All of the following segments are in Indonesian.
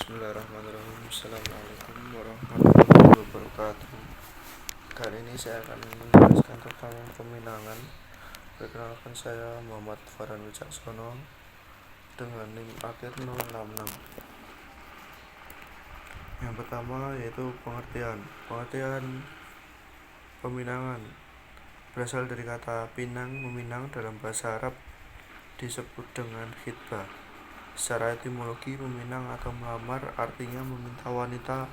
Bismillahirrahmanirrahim. Assalamualaikum warahmatullahi wabarakatuh. Kali ini saya akan menjelaskan tentang peminangan. Perkenalkan, saya Muhammad Farhan Wicaksono dengan NIM akhir 066. Yang pertama yaitu pengertian. Pengertian peminangan berasal dari kata pinang, meminang. Dalam bahasa Arab disebut dengan khitbah. Secara etimologi, meminang atau melamar artinya meminta wanita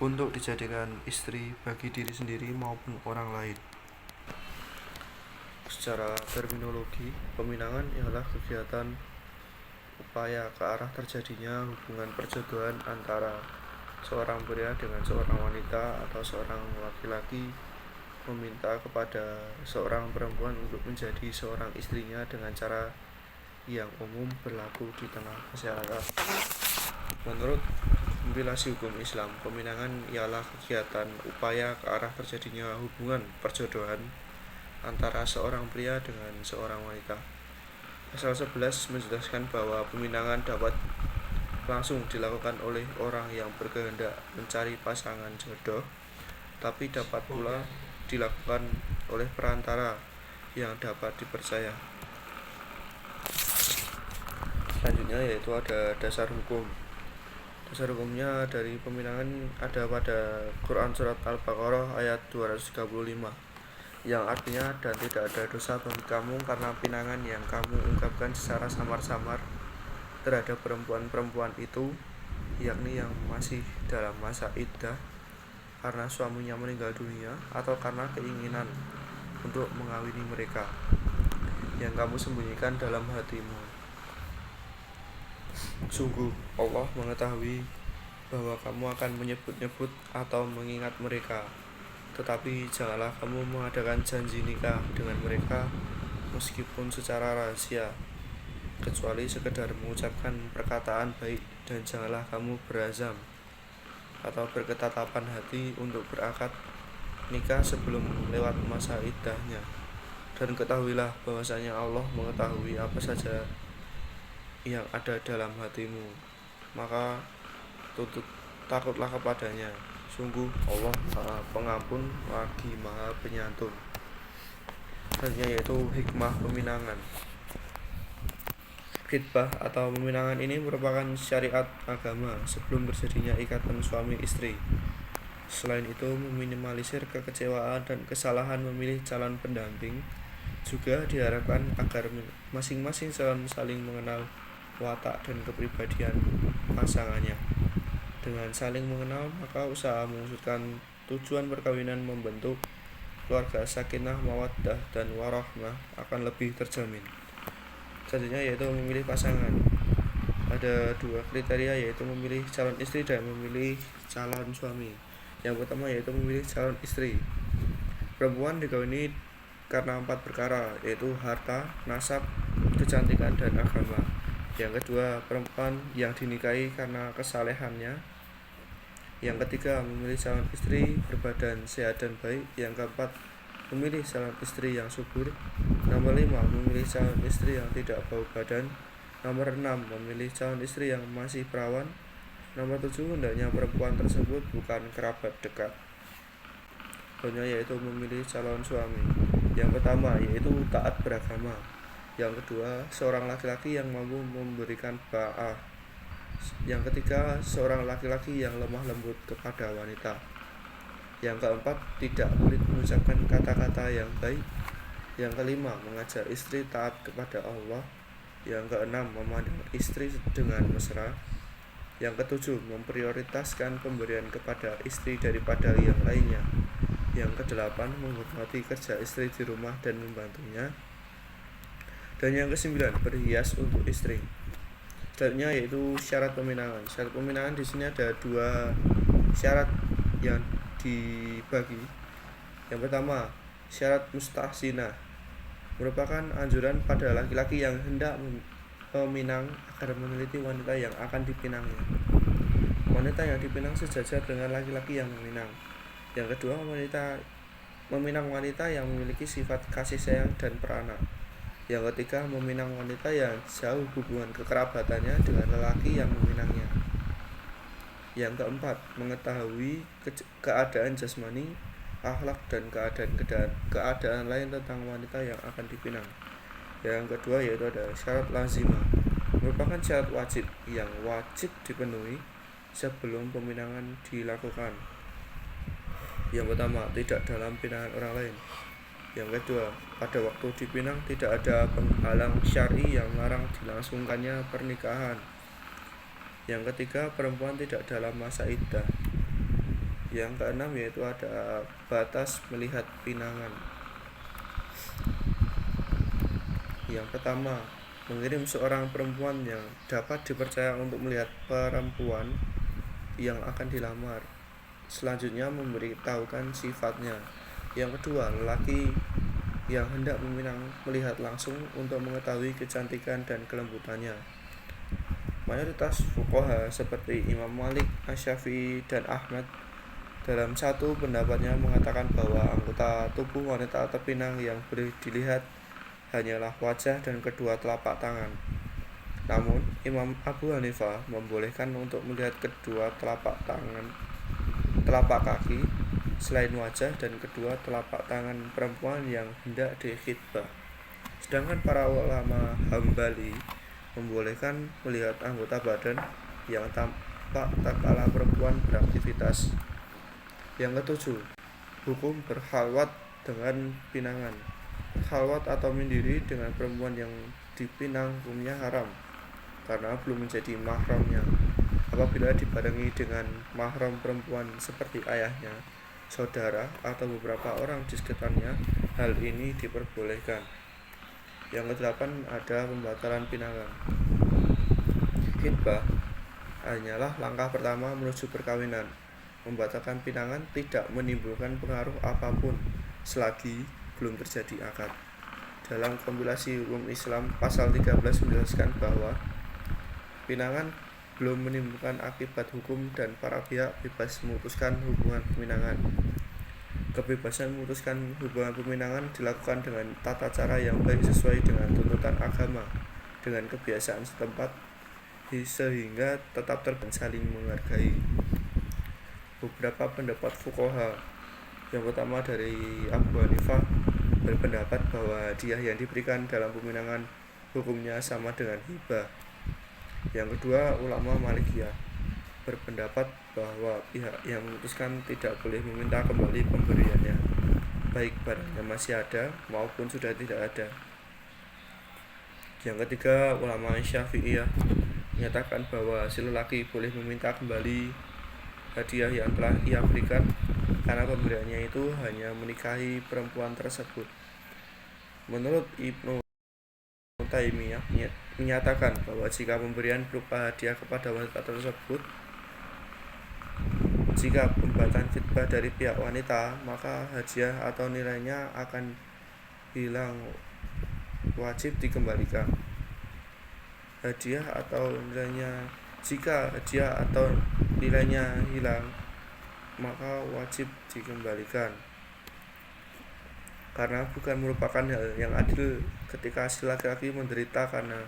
untuk dijadikan istri bagi diri sendiri maupun orang lain. Secara terminologi, peminangan ialah kegiatan upaya ke arah terjadinya hubungan perjodohan antara seorang pria dengan seorang wanita atau seorang laki-laki meminta kepada seorang perempuan untuk menjadi seorang istrinya dengan cara yang umum berlaku di tengah masyarakat. Menurut kompilasi hukum Islam, peminangan ialah kegiatan upaya ke arah terjadinya hubungan perjodohan antara seorang pria dengan seorang wanita. Pasal 11 menjelaskan bahwa peminangan dapat langsung dilakukan oleh orang yang berkehendak mencari pasangan jodoh, tapi dapat pula dilakukan oleh perantara yang dapat dipercaya. Selanjutnya yaitu ada dasar hukum. Dasar hukumnya dari peminangan ada pada Quran Surat Al-Baqarah ayat 235 yang artinya, dan tidak ada dosa bagi kamu karena pinangan yang kamu ungkapkan secara samar-samar terhadap perempuan-perempuan itu, yakni yang masih dalam masa iddah karena suaminya meninggal dunia atau karena keinginan untuk mengawini mereka, yang kamu sembunyikan dalam hatimu. Sungguh Allah mengetahui bahwa kamu akan menyebut-nyebut atau mengingat mereka, tetapi janganlah kamu mengadakan janji nikah dengan mereka meskipun secara rahasia, kecuali sekedar mengucapkan perkataan baik, dan janganlah kamu berazam atau berketetapan hati untuk berakad nikah sebelum lewat masa iddahnya. Dan ketahuilah bahwasanya Allah mengetahui apa saja yang ada dalam hatimu, maka takutlah kepadanya. Sungguh Allah Maha Pengampun lagi Maha Penyantun. Selanjutnya yaitu hikmah peminangan. Khitbah atau peminangan ini merupakan syariat agama sebelum terjadinya ikatan suami istri. Selain itu, meminimalisir kekecewaan dan kesalahan memilih calon pendamping. Juga diharapkan agar masing-masing calon saling mengenal watak dan kepribadian pasangannya. Dengan saling mengenal, maka usaha mewujudkan tujuan perkawinan membentuk keluarga sakinah, mawaddah, dan warahmah akan lebih terjamin. Selanjutnya yaitu memilih pasangan. Ada dua kriteria, yaitu memilih calon istri dan memilih calon suami. Yang pertama yaitu memilih calon istri. Perempuan dikawini karena 4 perkara, yaitu harta, nasab, kecantikan, dan agama. Yang kedua, perempuan yang dinikahi karena kesalehannya. Yang ketiga, memilih calon istri berbadan sehat dan baik. Yang keempat, memilih calon istri yang subur. Nomor 5, memilih calon istri yang tidak bau badan. Nomor 6, memilih calon istri yang masih perawan. Nomor 7, hendaknya perempuan tersebut bukan kerabat dekat. Selanjutnya yaitu memilih calon suami. Yang pertama yaitu taat beragama. Yang kedua, seorang laki-laki yang mampu memberikan ba'ah. Yang ketiga, seorang laki-laki yang lemah lembut kepada wanita. Yang keempat, tidak pelit mengucapkan kata-kata yang baik. Yang kelima, mengajar istri taat kepada Allah. Yang keenam, memandang istri dengan mesra. Yang ketujuh, memprioritaskan pemberian kepada istri daripada yang lainnya. Yang kedelapan, menghormati kerja istri di rumah dan membantunya. Dan yang kesembilan, berhias untuk istri. Selanjutnya yaitu syarat peminangan. Syarat peminangan di sini ada 2 syarat yang dibagi. Yang pertama, syarat mustahsinah, merupakan anjuran pada laki-laki yang hendak meminang agar meneliti wanita yang akan dipinangnya. Wanita yang dipinang sejajar dengan laki-laki yang meminang. Yang kedua, meminang wanita yang memiliki sifat kasih sayang dan peranak. Yang ketiga, meminang wanita yang jauh hubungan kekerabatannya dengan lelaki yang meminangnya. Yang keempat, mengetahui keadaan jasmani, akhlak dan keadaan lain tentang wanita yang akan dipinang. Yang kedua yaitu ada syarat lazimah, merupakan syarat wajib yang wajib dipenuhi sebelum peminangan dilakukan. Yang pertama, tidak dalam pinangan orang lain. Yang kedua, pada waktu dipinang tidak ada penghalang syar'i yang melarang dilangsungkannya pernikahan. Yang ketiga, perempuan tidak dalam masa iddah. Yang keenam yaitu ada batas melihat pinangan. Yang pertama, mengirim seorang perempuan yang dapat dipercaya untuk melihat perempuan yang akan dilamar. Selanjutnya, memberitahukan sifatnya. Yang kedua, lelaki yang hendak meminang melihat langsung untuk mengetahui kecantikan dan kelembutannya. Mayoritas fuqaha seperti Imam Malik, Asy-Syafi'i, dan Ahmad dalam satu pendapatnya mengatakan bahwa anggota tubuh wanita terpinang yang boleh dilihat hanyalah wajah dan kedua telapak tangan. Namun, Imam Abu Hanifah membolehkan untuk melihat kedua telapak kaki selain wajah dan kedua telapak tangan perempuan yang hendak dikhitbah. Sedangkan para ulama Hambali membolehkan melihat anggota badan yang tampak tatkala perempuan beraktivitas. Yang ketujuh, hukum berkhalwat dengan pinangan. Khalwat atau menyendiri dengan perempuan yang dipinang hukumnya haram karena belum menjadi mahramnya. Apabila dibarengi dengan mahram perempuan seperti ayahnya, saudara, atau beberapa orang di sekitarnya, hal ini diperbolehkan. Yang kedelapan, ada pembatalan pinangan. Khitbah hanyalah langkah pertama menuju perkawinan. Membatalkan pinangan tidak menimbulkan pengaruh apapun selagi belum terjadi akad. Dalam kompilasi hukum Islam pasal 13 menjelaskan bahwa pinangan belum menimbulkan akibat hukum dan para pihak bebas memutuskan hubungan peminangan. Kebebasan memutuskan hubungan peminangan dilakukan dengan tata cara yang baik sesuai dengan tuntutan agama, dengan kebiasaan setempat, sehingga tetap saling menghargai. Beberapa pendapat fuqaha, yang pertama dari Abu Hanifah, berpendapat bahwa hadiah yang diberikan dalam peminangan hukumnya sama dengan hibah. Yang kedua, ulama Malikiyah berpendapat bahwa pihak yang memutuskan tidak boleh meminta kembali pemberiannya, baik barangnya masih ada maupun sudah tidak ada. Yang ketiga, ulama Syafi'iyah menyatakan bahwa si lelaki boleh meminta kembali hadiah yang telah ia berikan karena pemberiannya itu hanya menikahi perempuan tersebut. Menurut Ibnu Taimiyah menyatakan bahwa jika pemberian berupa hadiah kepada wanita tersebut, jika pembuatan khitbah dari pihak wanita, maka hadiah atau nilainya akan hilang, wajib dikembalikan. Jika hadiah atau nilainya hilang, maka wajib dikembalikan. Karena bukan merupakan hal yang adil ketika si laki-laki menderita karena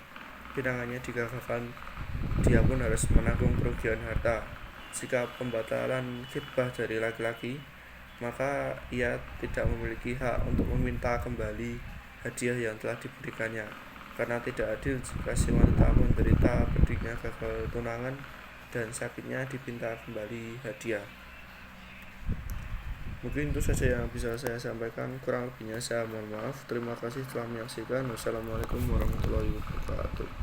pinangannya digagalkan, dia pun harus menanggung kerugian harta. Jika pembatalan khitbah dari laki-laki, maka ia tidak memiliki hak untuk meminta kembali hadiah yang telah diberikannya, karena tidak adil jika si wanita menderita pedihnya gagal tunangan dan sakitnya dipinta kembali hadiah. Mungkin itu saja yang bisa saya sampaikan, kurang lebihnya saya mohon maaf. Terima kasih telah menyaksikan. Wassalamualaikum warahmatullahi wabarakatuh.